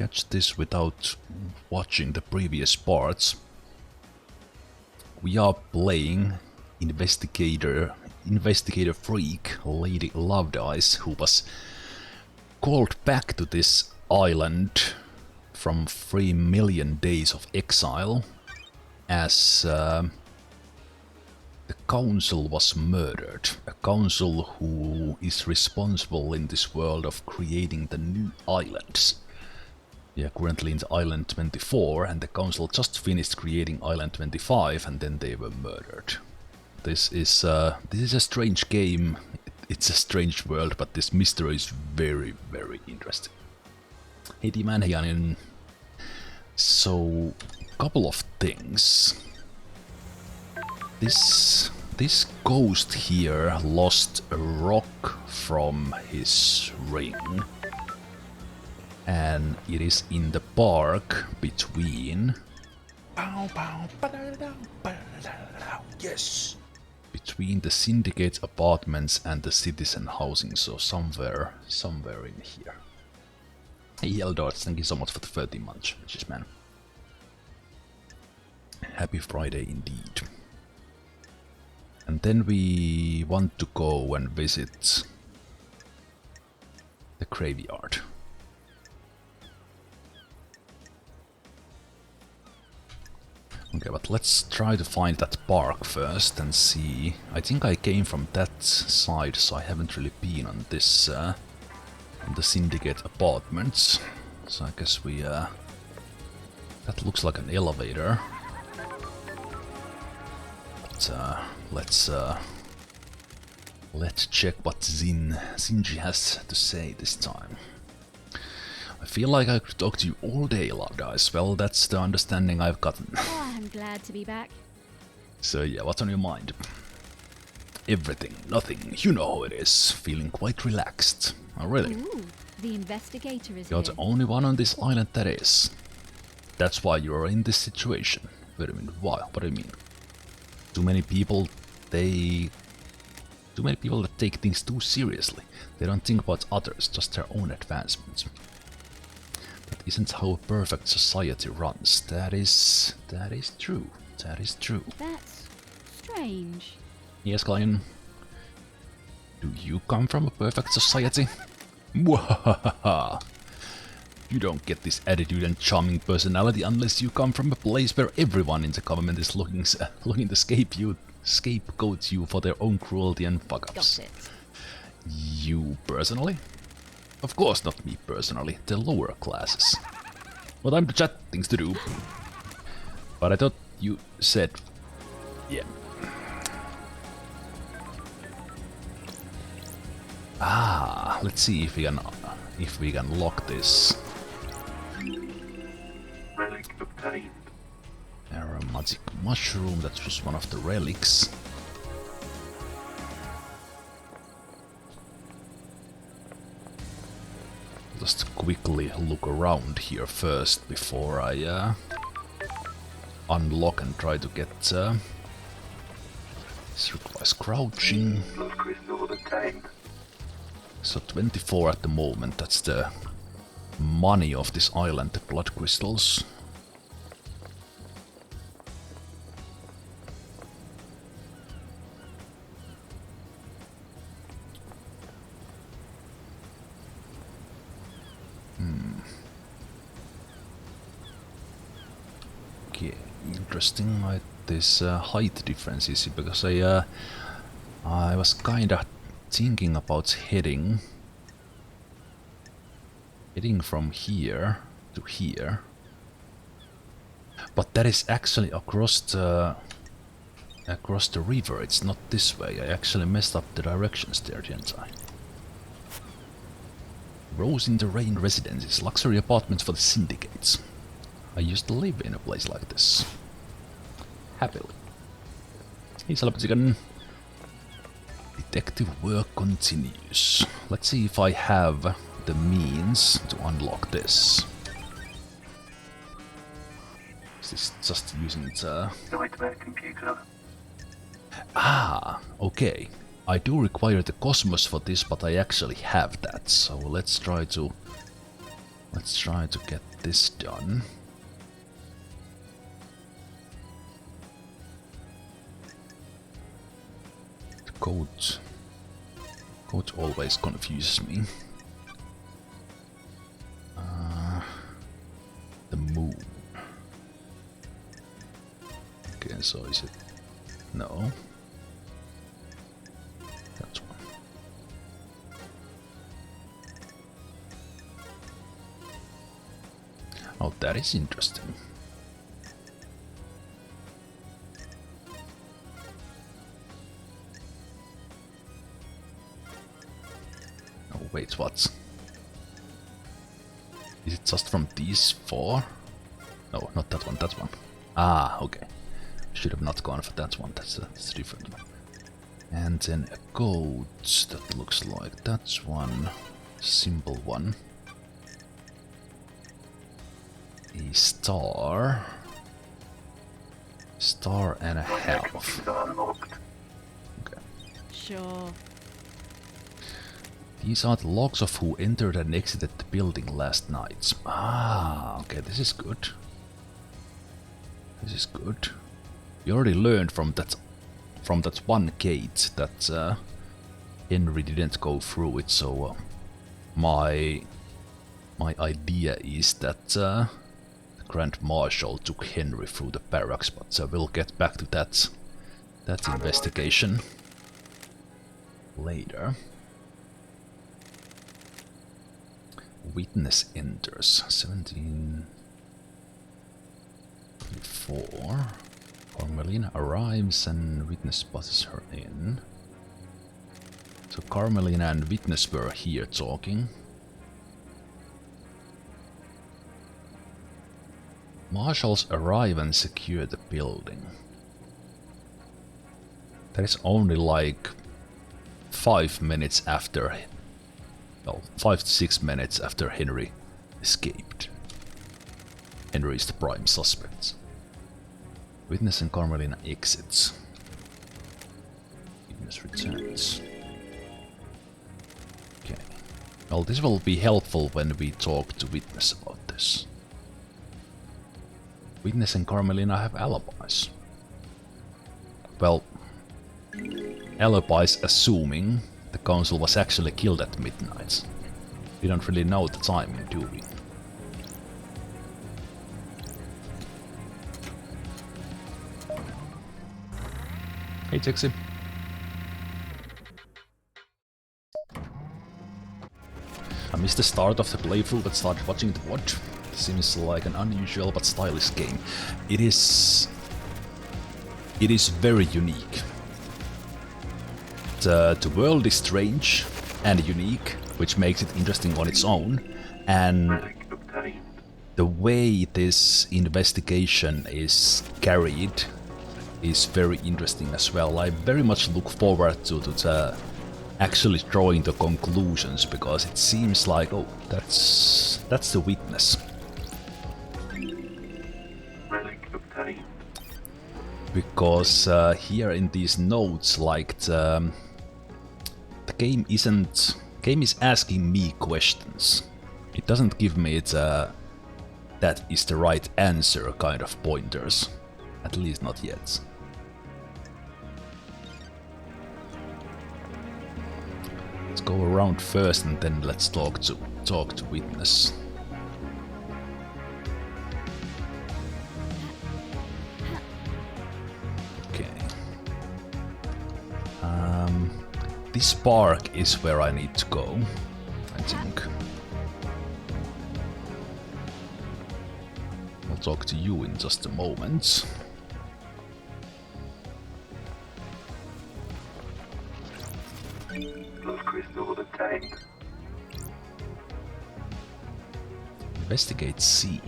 catch this without watching the previous parts. We are playing investigator freak Lady Lovedice, who was called back to this island from 3 million days of exile as the council was murdered. A council who is responsible in this world of creating the new islands. We are currently in the island 24 and the council just finished creating island 25 and then they were murdered. This is a strange game. It's a strange world, but this mystery is very, very interesting. Hey Manhianin. So, couple of things. This ghost here lost a rock from his ring. And it is in the park between... Yes! Between the syndicate apartments and the citizen housing, so somewhere in here. Hey Eldars, thank you so much for the 13 months, man. Happy Friday indeed. And then we want to go and visit the graveyard. Okay, but let's try to find that park first and see. I think I came from that side, so I haven't really been on this, on the syndicate apartments. So I guess we, that looks like an elevator. But, let's check what Zinji has to say this time. I feel like I could talk to you all day, Lovedice. Well, that's the understanding I've gotten. Oh, I'm glad to be back. So yeah, what's on your mind? Everything, nothing, you know how it is. Feeling quite relaxed. Oh, really? Ooh, the investigator is You're here. the only one on this island that is. That's why you're in this situation. Wait a minute, why? What do you mean? Too many people that take things too seriously. They don't think about others, just their own advancements. That isn't how a perfect society runs. That is true. That is true. That's strange. Yes, Klein. Do you come from a perfect society? Mwahaha. You don't get this attitude and charming personality unless you come from a place where everyone in the government is looking to scapegoat you for their own cruelty and fuck-ups. Got it. You personally? Of course not me personally, the lower classes. But I'm to chat, things to do. But I thought you said... Yeah. Ah, let's see if we can lock this. Relic obtained. Aromatic mushroom, that was one of the relics. Just quickly look around here first before I unlock and try to get... this requires crouching. Blood crystal obtained. So 24 at the moment, that's the money of this island, the blood crystals. Okay, interesting. This height differences because I was kinda thinking about heading from here to here, but that is actually across the river. It's not this way. I actually messed up the directions there, didn't I? Rose in the Rain residences, luxury apartments for the syndicates. I used to live in a place like this. Happily. Hey, Salapatigan. Detective work continues. Let's see if I have the means to unlock this. Is this just using the... Nightmare computer. Ah, okay. I do require the Cosmos for this, but I actually have that. So let's try to Let's try to get this done. The code always confuses me. The moon. Okay, so is it? No. That's one. Oh, that is interesting. Oh, wait, what? Is it just from these four? No, not that one, that one. Ah, okay. Should have not gone for that one, that's a different one. And then a code that looks like that's one. Simple one. A star. Star and a half. Okay. Sure. These are the logs of who entered and exited the building last night. Ah, okay, this is good. This is good. We already learned from that one gate that Henry didn't go through it, so my idea is that the Grand Marshal took Henry through the barracks, but we'll get back to that investigation later. Witness enters 1724. Carmelina arrives and witness buzzes her in. So Carmelina and witness were here talking. Marshals arrive and secure the building. That is only like 5 minutes after, well, 5 to 6 minutes after Henry escaped. Henry is the prime suspect. Witness and Carmelina exits. Witness returns. Okay. Well, this will be helpful when we talk to witness about this. Witness and Carmelina have alibis. Well, alibis assuming the council was actually killed at midnight. We don't really know the timing, do we? Hey, Tixie. I missed the start of the playthrough but started watching the VOD. Seems like an unusual but stylish game. It is very unique. The world is strange and unique, which makes it interesting on its own, and the way this investigation is carried is very interesting as well. I very much look forward to actually drawing the conclusions, because it seems like, oh, that's the witness. Because here in these notes, like the game is asking me questions. It doesn't give me that is the right answer kind of pointers, at least not yet. Let's go around first and then let's talk to witness. This park is where I need to go, I think. I'll talk to you in just a moment. Crystal obtained. Investigate scene.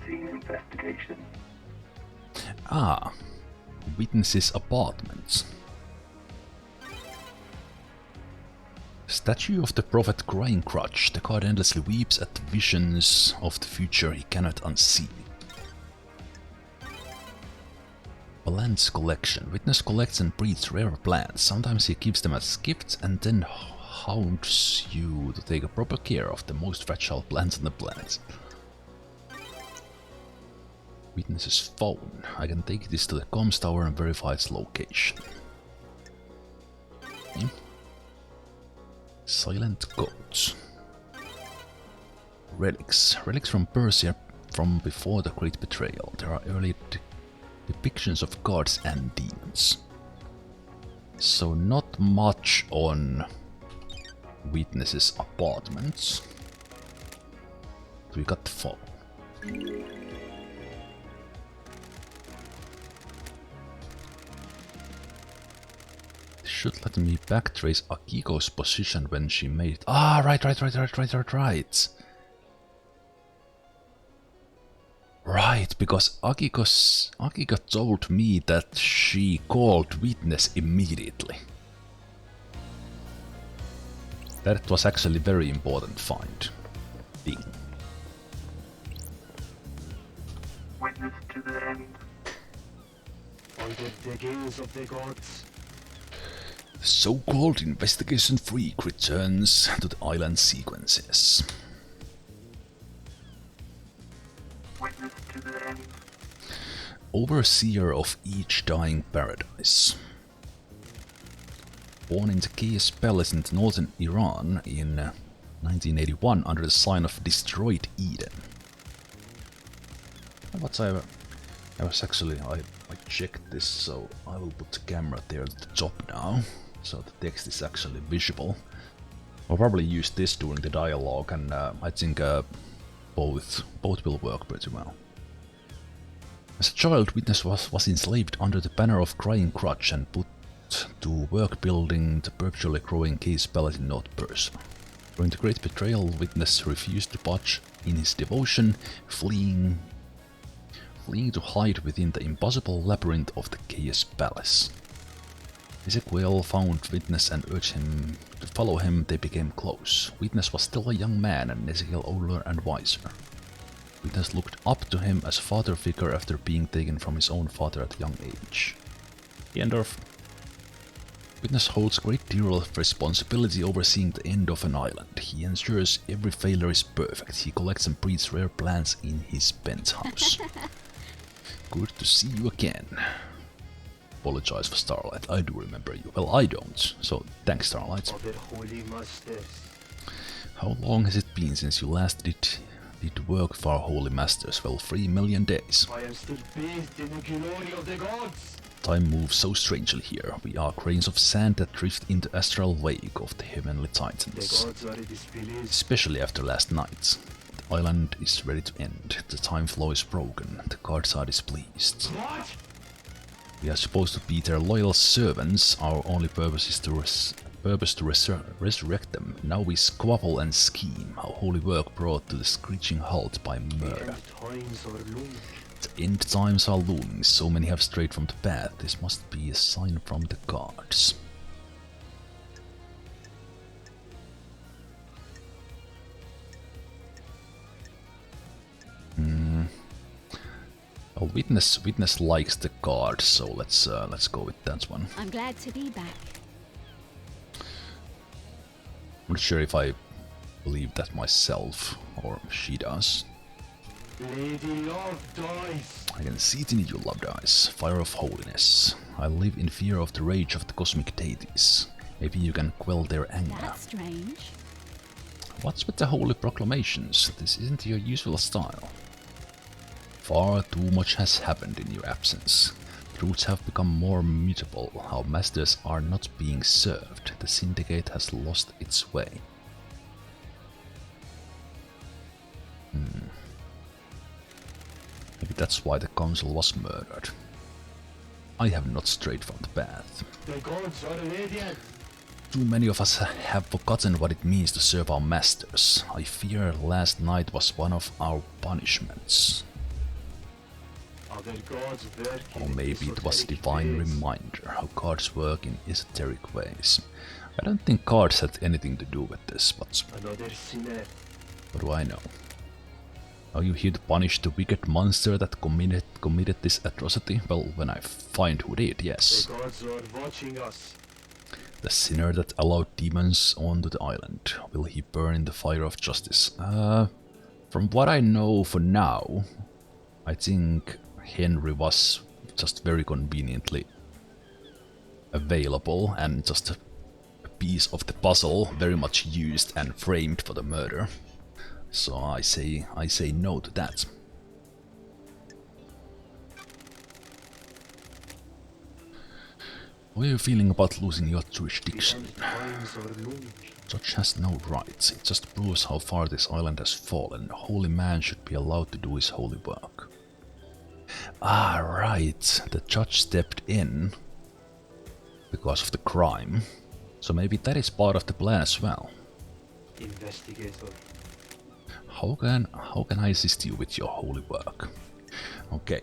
Scene investigation. Ah, witness's apartments. Statue of the prophet crying crutch. The god endlessly weeps at the visions of the future he cannot unsee. Plants collection. Witness collects and breeds rare plants. Sometimes he gives them as gifts and then hounds you to take proper care of the most fragile plants on the planet. Witness's phone. I can take this to the comms tower and verify its location. Okay. Silent goats. Relics. Relics from Persia from before the Great Betrayal. There are early depictions of gods and demons. So not much on Witness's apartments. We got the phone. This should let me backtrace Akiko's position when she made it. Ah, right. Right, because Akiko told me that she called Witness immediately. That was actually a very important find. Ding. Witness to the end. Under the gaze of the gods. The so-called investigation freak returns to the island sequences. Witness to the end. Overseer of each dying paradise. Born in the Kiev Palace in northern Iran in 1981 under the sign of Destroyed Eden. I checked this, so I will put the camera there at the top now, so the text is actually visible. I'll probably use this during the dialogue, and I think both will work pretty well. As a child, Witness was enslaved under the banner of Crying Crutch and put to work building the perpetually growing Kiev Palace in North Persia. During the Great Betrayal, Witness refused to budge in his devotion, fleeing to hide within the impossible labyrinth of the Kiev Palace. Ezekiel found Witness and urged him to follow him. They became close. Witness was still a young man and Ezekiel older and wiser. Witness looked up to him as a father figure after being taken from his own father at a young age. The end of. Witness holds a great deal of responsibility overseeing the end of an island. He ensures every failure is perfect. He collects and breeds rare plants in his penthouse. Good to see you again. Apologize for Starlight, I do remember you. Well, I don't, so thanks Starlight. Other holy masters. How long has it been since you last did work for our holy masters? Well, 3 million days. I am still bathed in the glory of the gods. Time moves so strangely here. We are grains of sand that drift in the astral wake of the heavenly titans. The gods are displeased. Especially after last night. The island is ready to end. The time flow is broken. The gods are displeased. What? We are supposed to be their loyal servants. Our only purpose is to resurrect them. Now we squabble and scheme. Our holy work brought to the screeching halt by murder. Times are looming. The end times are looming. So many have strayed from the path. This must be a sign from the gods. Well, Witness likes the card, so let's go with that one. I'm glad to be back. I'm not sure if I believe that myself, or she does. Lady Love dies. I can see it in you, loved eyes. Fire of holiness. I live in fear of the rage of the cosmic deities. Maybe you can quell their anger. That's strange. What's with the holy proclamations? This isn't your usual style. Far too much has happened in your absence. Truths have become more mutable. Our masters are not being served. The syndicate has lost its way. Maybe that's why the council was murdered. I have not strayed from the path. The gods are radiant. Too many of us have forgotten what it means to serve our masters. I fear last night was one of our punishments. Other gods work Or in maybe it was a esoteric divine ways. reminder how cards work in esoteric ways. I don't think cards had anything to do with this, but Another sinner. what do I know? Are you here to punish the wicked monster that committed this atrocity? Well, when I find who did, yes. The gods are watching us. The sinner that allowed demons onto the island. Will he burn in the fire of justice? From what I know for now, I think Henry was just very conveniently available and just a piece of the puzzle very much used and framed for the murder. So I say no to that. How are you feeling about losing your jurisdiction? Times are looming. Judge has no rights. It just proves how far this island has fallen. A holy man should be allowed to do his holy work. Ah, right. The judge stepped in because of the crime. So maybe that is part of the plan as well. Investigator. How can I assist you with your holy work? Okay.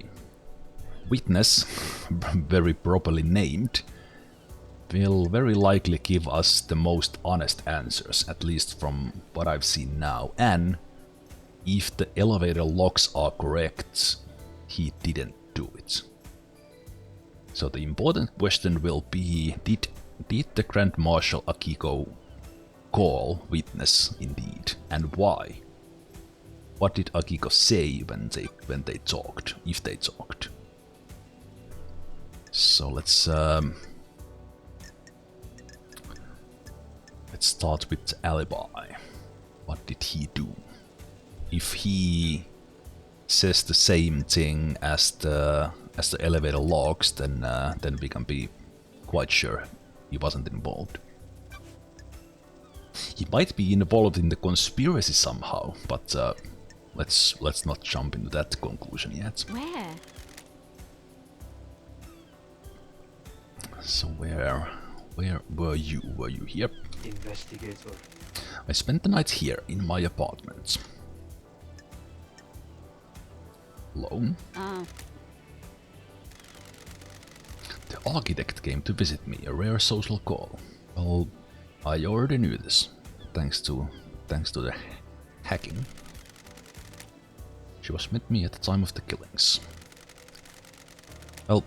Witness, very properly named, will very likely give us the most honest answers, at least from what I've seen now. And if the elevator locks are correct, he didn't do it. So the important question will be, did the Grand Marshal Akiko call witness indeed, and why? What did Akiko say when they talked, if they talked? So let's start with the alibi. What did he do? If he says the same thing as the elevator logs, then we can be quite sure he wasn't involved. He might be involved in the conspiracy somehow, but let's not jump into that conclusion yet. Where? So where were you? Were you here? Investigator. I spent the night here in my apartment. Alone? Ah, The architect came to visit me, a rare social call. Well, I already knew this, thanks to the hacking. She was with me at the time of the killings. Well,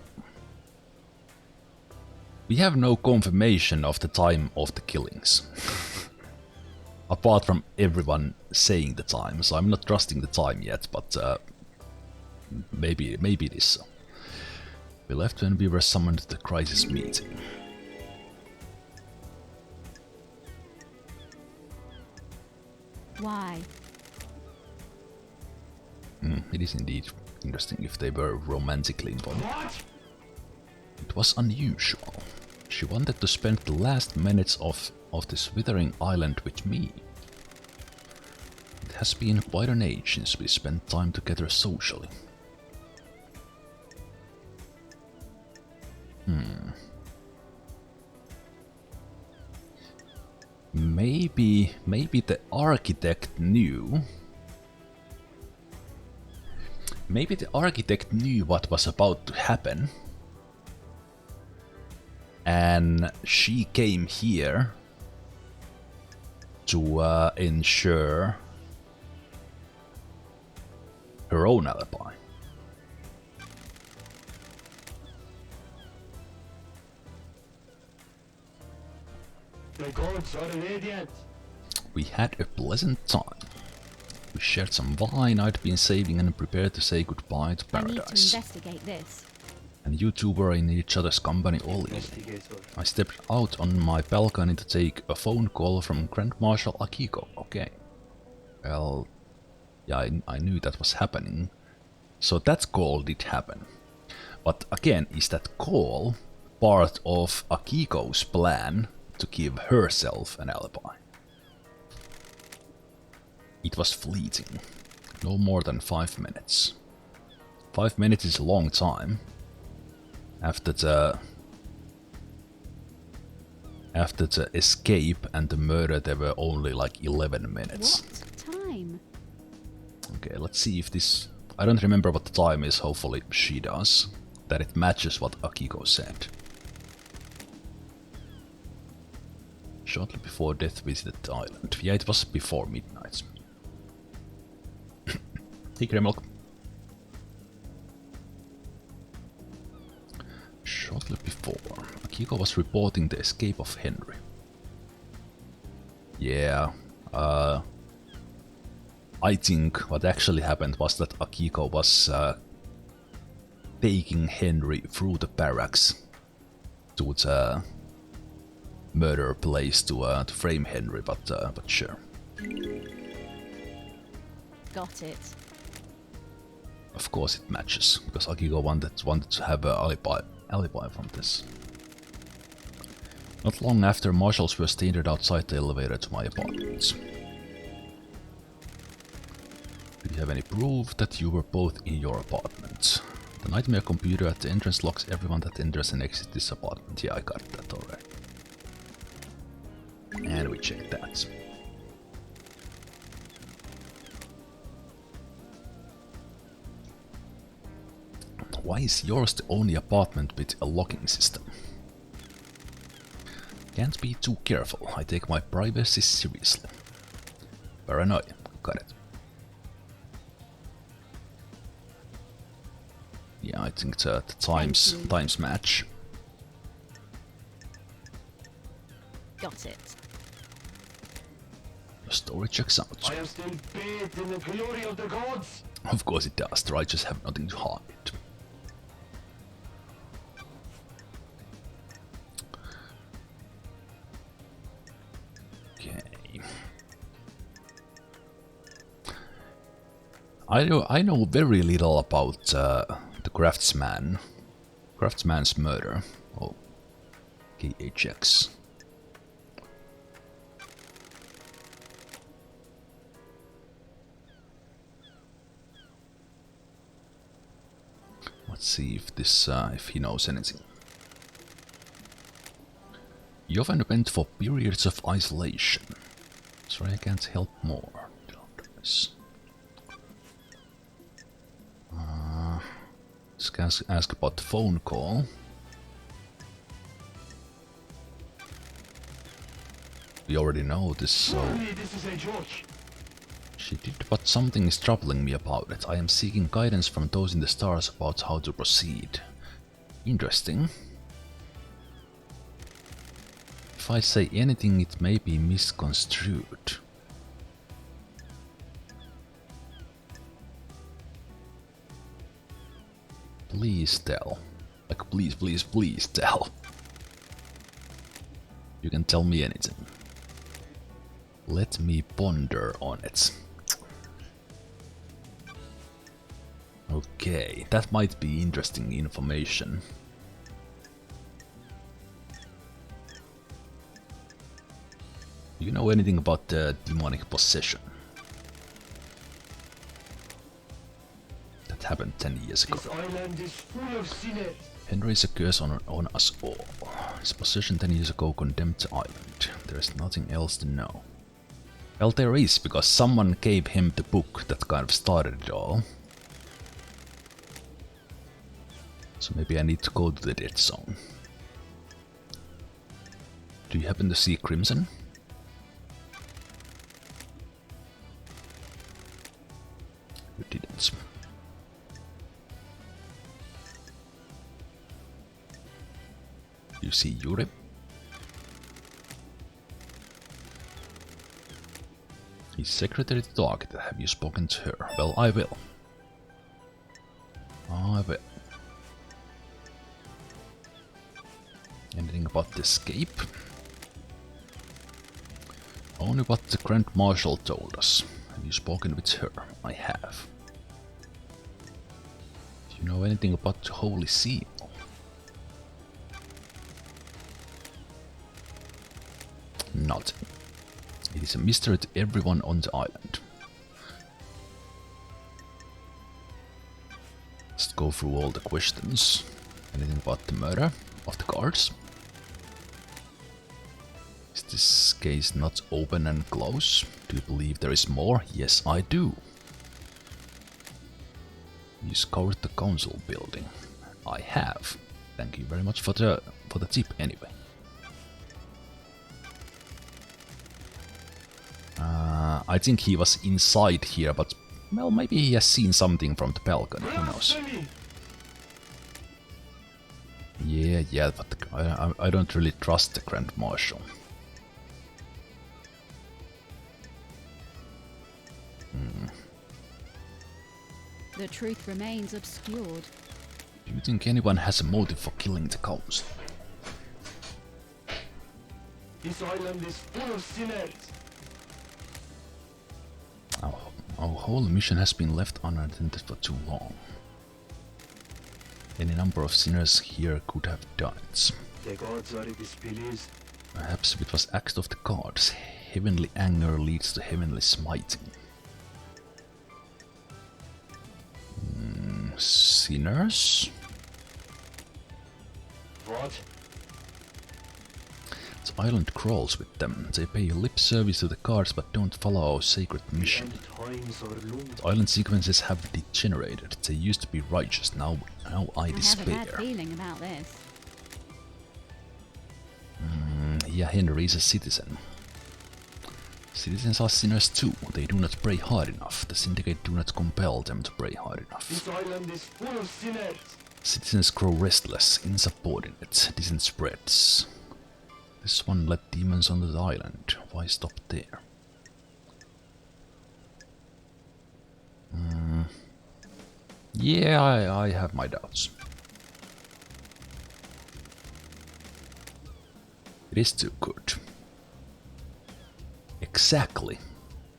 we have no confirmation of the time of the killings. Apart from everyone saying the time, so I'm not trusting the time yet, but maybe it is so. We left when we were summoned to the crisis meeting. why? It is indeed interesting if they were romantically involved. What? It was unusual. She wanted to spend the last minutes of this withering island with me. It has been quite an age since we spent time together socially. Maybe the architect knew. Maybe the architect knew what was about to happen. And she came here to ensure her own alibi. The gods are radiant. We had a pleasant time. We shared some wine I'd been saving and prepared to say goodbye to I need to paradise. investigate this. And you two were in each other's company all evening. Investigator. I stepped out on my balcony to take a phone call from Grand Marshal Akiko. Okay. Well, yeah, I knew that was happening. So that call did happen. But again, is that call part of Akiko's plan to give herself an alibi? It was fleeting. No more than 5 minutes. 5 minutes is a long time. After the escape and the murder, there were only like 11 minutes. What time? Okay, let's see if this... I don't remember what the time is, hopefully she does. That it matches what Akiko said. Shortly before death visited the island. Yeah, it was before midnight. Hey, Kremlok. Shortly before, Akiko was reporting the escape of Henry. Yeah, I think what actually happened was that Akiko was taking Henry through the barracks to the murder place to frame Henry, but sure. Got it. Of course it matches, because Akiko wanted to have an alibi from this. Not long after, marshals were stationed outside the elevator to my apartments. Do you have any proof that you were both in your apartment? The nightmare computer at the entrance locks everyone that enters and exits this apartment. Yeah, I got that already. And we check that. Why is yours the only apartment with a locking system? Can't be too careful, I take my privacy seriously. Paranoia, got it. Yeah, I think the times match. Got it. Your story checks out. I am still bathed in the glory of the gods. Of course it does, the righteous have nothing to hide. I know very little about the craftsman's murder. Oh, KHX. Let's see if this if he knows anything. You often went for periods of isolation. Sorry, I can't help more. Let's ask about the phone call. We already know this, so... This is a joke. She did, but something is troubling me about it. I am seeking guidance from those in the stars about how to proceed. Interesting. If I say anything, it may be misconstrued. Please tell. Like, please tell. You can tell me anything. Let me ponder on it. Okay, that might be interesting information. Do you know anything about the demonic possession? That happened 10 years ago. This island is full of sinners. Henry is a curse on us all. His possession 10 years ago condemned the island. There is nothing else to know. Well, there is, because someone gave him the book that kind of started it all. So maybe I need to go to the dead zone. Do you happen to see Crimson? You didn't. You see Yuri? He's secretary to the architect. Have you spoken to her? Well, I will. I will. Anything about the escape? Only what the Grand Marshal told us. Have you spoken with her? I have. Do you know anything about the Holy Seal? Nothing. It is a mystery to everyone on the island. Let's go through all the questions. Anything about the murder of the guards? Is this case not open and close? Do you believe there is more? Yes, I do. You scoured the council building. I have. Thank you very much for the tip anyway. I think he was inside here, but Well, maybe he has seen something from the balcony, who knows. Yeah, but I don't really trust the Grand Marshal. The truth remains obscured. Do you think anyone has a motive for killing the council? This island is full of sinners. Our whole mission has been left unattended for too long. Any number of sinners here could have died. The gods are displeased. Perhaps it was act of the gods. Heavenly anger leads to heavenly smiting. Sinners? What? The island crawls with them. They pay lip service to the gods but don't follow our sacred mission. End times are looming. The island sequences have degenerated. They used to be righteous, now I despair. I have a bad feeling about this. Yeah, Henry is a citizen. Citizens are sinners too. They do not pray hard enough. The syndicate do not compel them to pray hard enough. This island is full of sinners. Citizens grow restless, insubordinate, dissent spreads. This one let demons onto the island. Why stop there? Yeah, I have my doubts. It is too good. Exactly.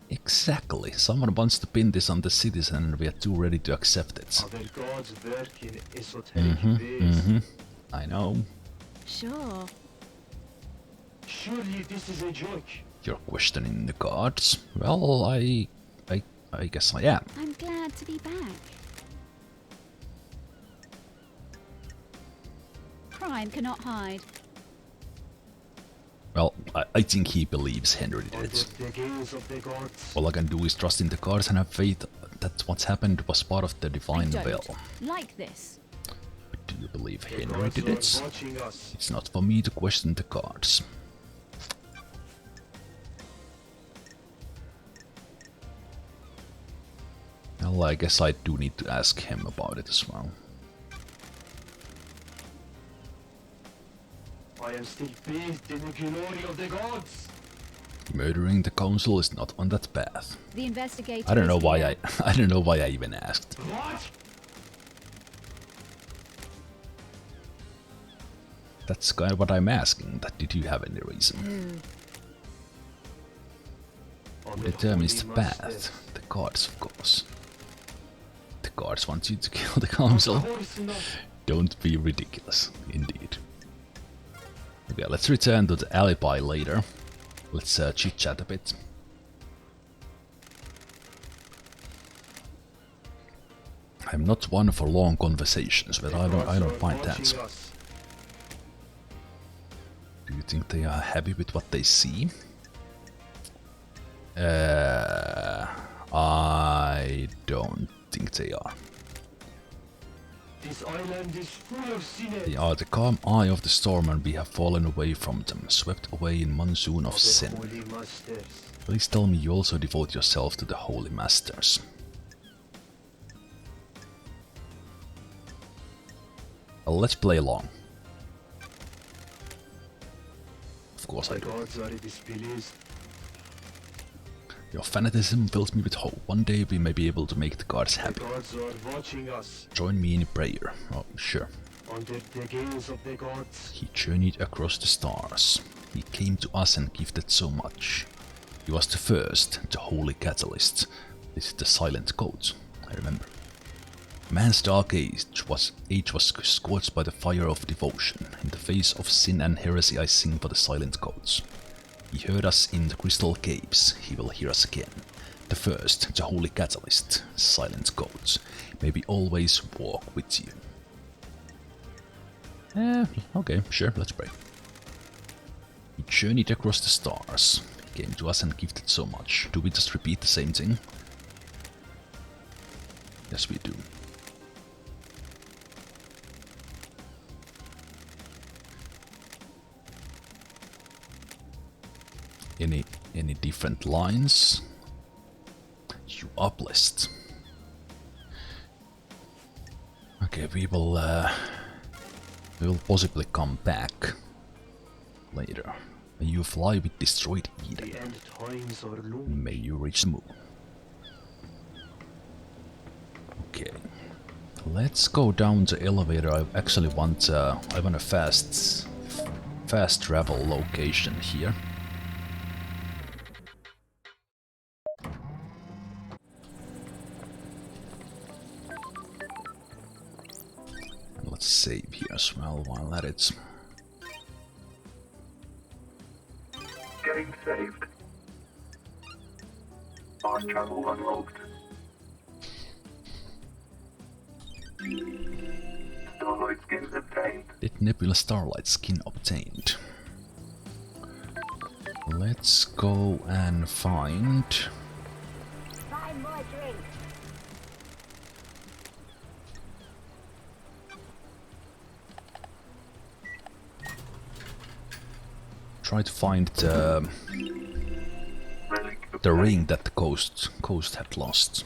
Exactly. Someone wants to pin this on the citizen and we are too ready to accept it. Other gods work in esoteric ways. I know. Sure. Surely this is a joke. You're questioning the gods? Well, I guess I am. I'm glad to be back. Crime cannot hide. Well, I think he believes Henry did Under it. the gaze of the gods. All I can do is trust in the gods and have faith that what happened was part of the divine I will. don't like this. But do you believe The Henry gods did are it? watching us. It's not for me to question the gods. Well, I guess I do need to ask him about it as well. I am still bathed in the glory of the gods. Murdering the council is not on that path. The investigator. I don't know is why here. I don't know why I even asked. What? That's kind of what I'm asking. That did you have any reason? On Who determines the holy path? masters. The gods, of course. The gods want you to kill the council. Of course not. Don't be ridiculous, indeed. Okay, let's return to the alibi later. Let's chit-chat a bit. I'm not one for long conversations, but I don't mind that. Watching us. Do you think they are happy with what they see? I don't think they are. This island is full of sinners. They are the calm eye of the storm and we have fallen away from them, swept away in monsoon of The sin. holy masters. Please tell me you also devote yourself to the holy masters. Well, let's play along. Of course I The do. gods are displeased. Your fanaticism fills me with hope. One day we may be able to make the gods The happy. gods are watching us. Join me in prayer. Oh, sure. Under the gaze of the gods. He journeyed across the stars. He came to us and gifted so much. He was the first, the holy catalyst. This is the silent code, I remember. Man's dark age was scorched by the fire of devotion. In the face of sin and heresy I sing for the silent codes. He heard us in the crystal caves, he will hear us again. The first, the holy catalyst, silent codes. May we always walk with you. Okay, sure, let's pray. He journeyed across the stars. He came to us and gifted so much. Do we just repeat the same thing? Yes, we do. Any different lines? You are blessed. Okay, we will possibly come back later. May you fly with destroyed Eden. The end times are looming. May you reach the moon. Okay, let's go down the elevator. I actually want I want a fast travel location here. And let's save here as well while at it. Getting saved. Fast travel unlocked. Starlight skins obtained. Did Nebula Starlight skin obtained? Let's go and find... Find more drinks. Try to find the Relic the obtained. ring that the Ghost had lost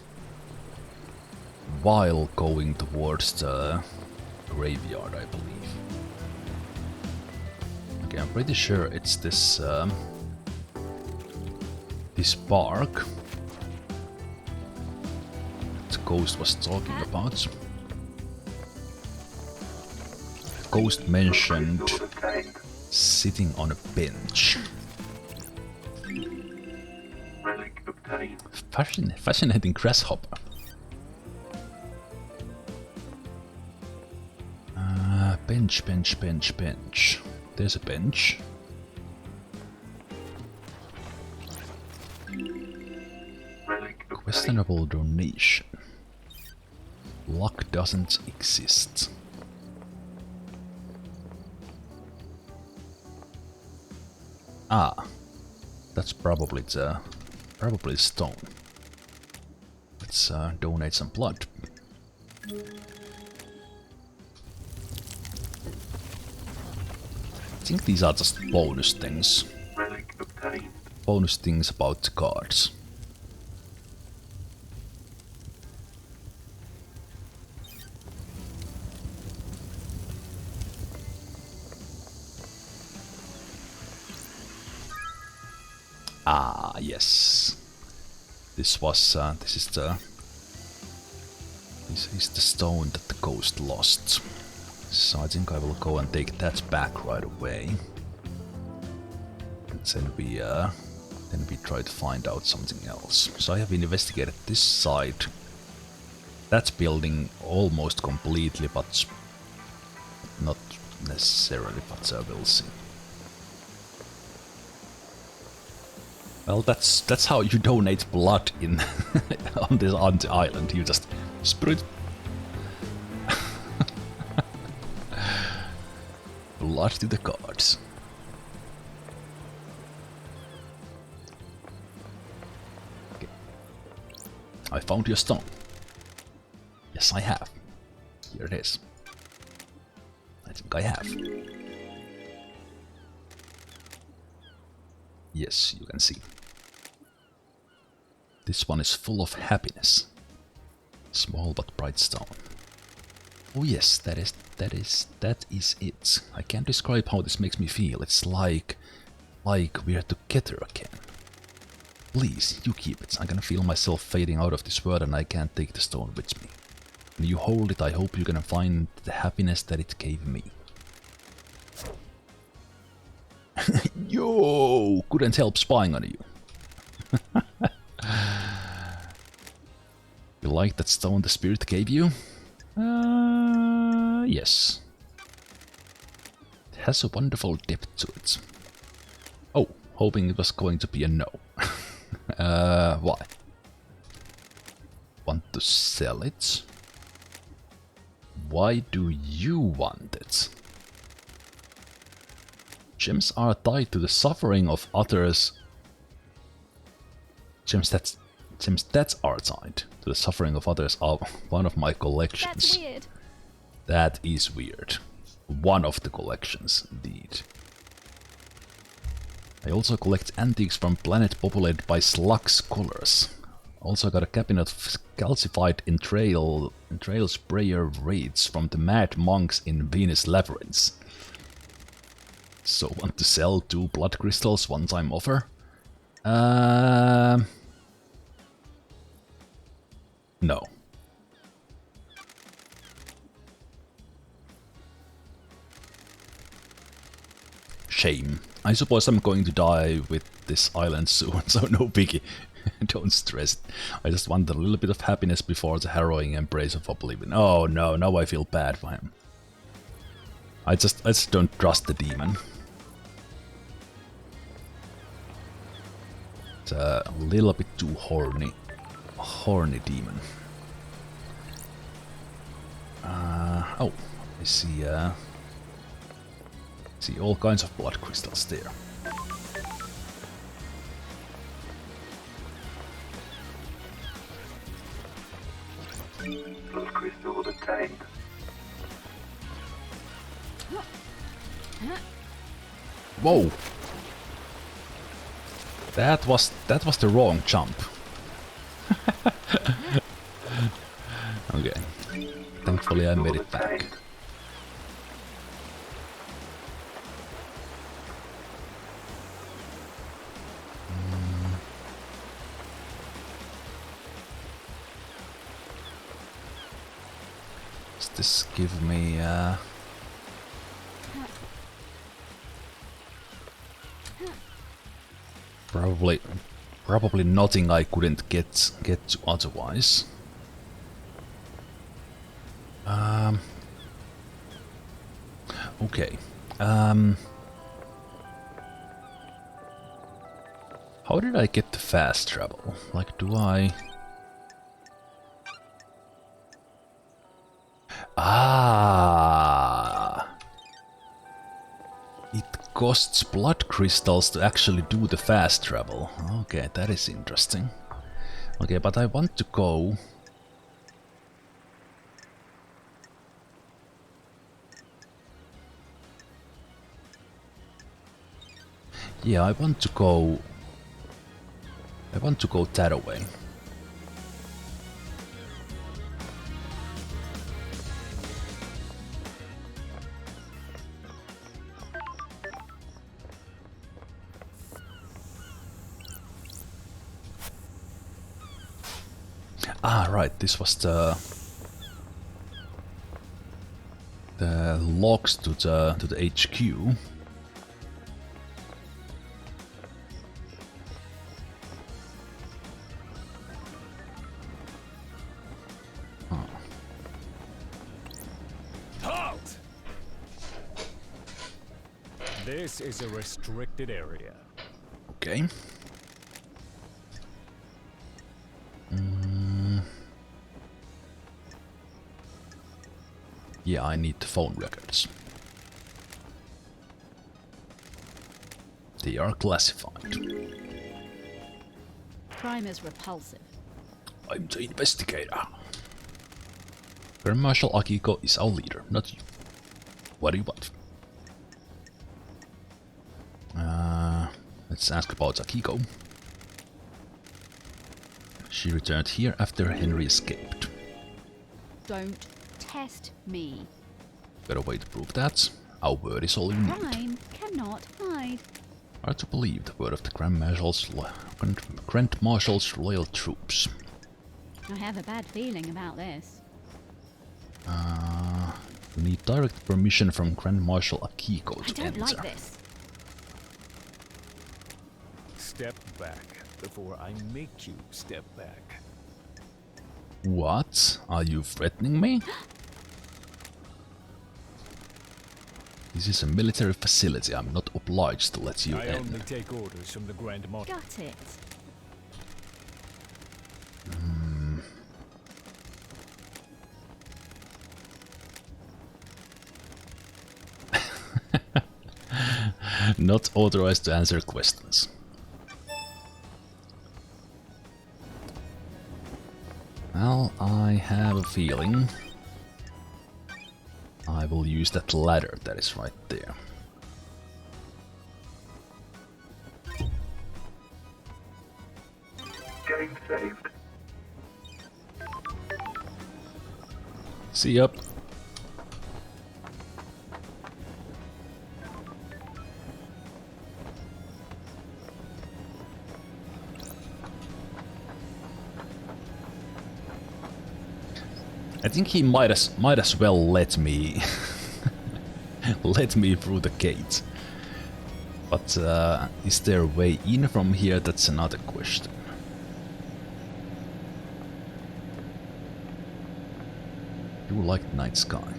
while going towards the graveyard, I believe. Okay, I'm pretty sure it's this this park the Ghost was talking about. The Ghost mentioned Sword obtained. sitting on a bench. Relic obtained. Fascinating grasshopper. Bench. There's a bench. Relic obtained. Questionable donation. Luck doesn't exist. Ah, that's probably the stone. Let's donate some blood. I think these are just bonus things. Relic obtained. Bonus things about the cards. Ah, yes. This is the stone that the Ghost lost. So I think I will go and take that back right away. And then we try to find out something else. So I have investigated this side. That building almost completely, but not necessarily, but we'll see. Well, that's how you donate blood in on the island. You just sprut blood to the cards. Okay. I found your stone. Yes, I have. Here it is. I think I have. Yes, you can see. This one is full of happiness. Small but bright stone. Oh yes, that is it. I can't describe how this makes me feel. It's like we are together again. Please, you keep it. I'm gonna feel myself fading out of this world and I can't take the stone with me. When you hold it, I hope you're gonna find the happiness that it gave me. Yo! Couldn't help spying on you. You like that stone the spirit gave you? Yes. It has a wonderful depth to it. Oh, hoping it was going to be a no. Why? Want to sell it? Why do you want it? Gems are tied to the suffering of others. Gems that are tied to the suffering of others are one of my collections. That's weird. That is weird. One of the collections, indeed. I also collect antiques from planet populated by slug scholars. Also got a cabinet of calcified entrail sprayer wraiths from the mad monks in Venus Labyrinths. So want to sell 2 blood crystals one time offer? No. Shame. I suppose I'm going to die with this island soon, so no biggie. Don't stress. I just want a little bit of happiness before the harrowing embrace of oblivion. Oh no, now I feel bad for him. I just don't trust the demon. It's a little bit too horny demon. Oh, I see all kinds of blood crystals there. Blood crystal obtained. Whoa! That was the wrong jump. Okay. Thankfully I made it back. Does this give me probably nothing I couldn't get to otherwise. Okay. How did I get the fast travel? Like, do I... Ah! It costs blood crystals to actually do the fast travel. Okay, that is interesting. Okay, but I want to go... Yeah, I want to go that way. Ah, right, this was the logs to the HQ. Halt! This is a restricted area. Okay. Yeah, I need the phone records. They are classified. Crime is repulsive. I'm the investigator. Grand Marshal Akiko is our leader, not you. What do you want? Let's ask about Akiko. She returned here after Henry escaped. Don't test me. Got a way to prove that. Our word is all you need. Crime cannot hide. Hard to believe the word of the Grand Marshal's loyal troops. I have a bad feeling about this. We need direct permission from Grand Marshal Akiko I to don't enter. like this. Step back before I make you step back. What? Are you threatening me? This is a military facility. I'm not obliged to let you I in. only take orders from the Grand Marshal. Got it. Not authorized to answer questions. Well, I have a feeling I will use that ladder that is right there. Game saved. See ya. I think he might as well let me let me through the gate. But is there a way in from here? That's another question. Do like night sky.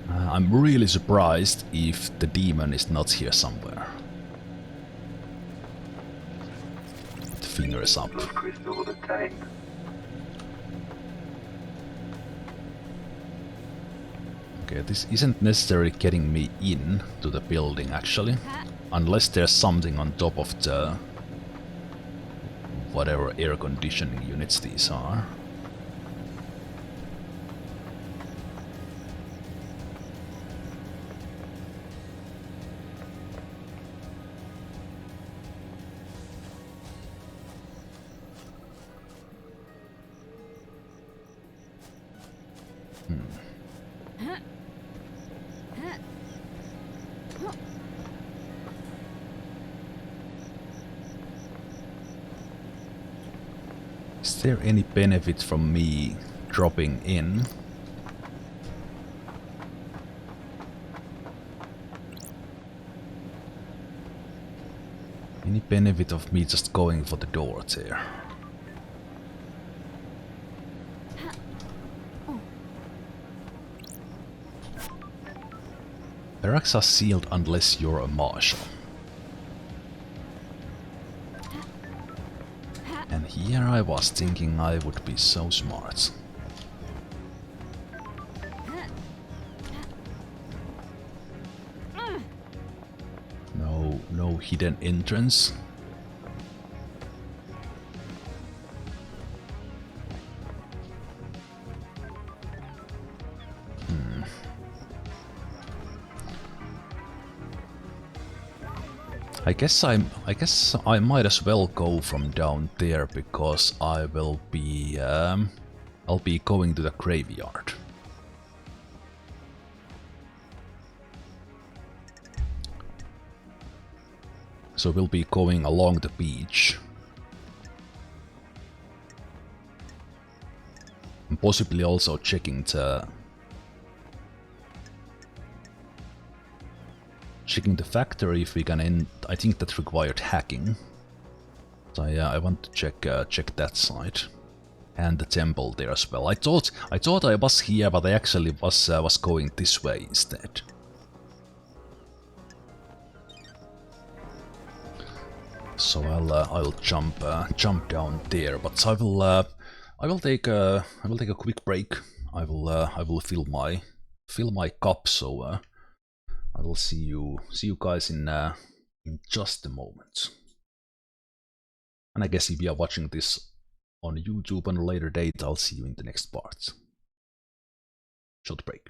I'm really surprised if the demon is not here somewhere. The fingers up. Blood crystal obtained. Okay, this isn't necessarily getting me in to the building actually. Unless there's something on top of the whatever air conditioning units these are. Is there any benefit from me dropping in? Any benefit of me just going for the door there? Barracks are sealed unless you're a marshal. And here I was thinking I would be so smart. No hidden entrance. I guess I might as well go from down there because I will be I'll be going to the graveyard. So we'll be going along the beach. And possibly also checking the factory if we can end. I think that required hacking. So yeah, I want to check that side. And the temple there as well. I thought I was here, but I actually was going this way instead. So I'll jump down there, but I will take a quick break. I will fill my cup. So I will see you guys in just a moment. And I guess if you are watching this on YouTube on a later date, I'll see you in the next part. Short break.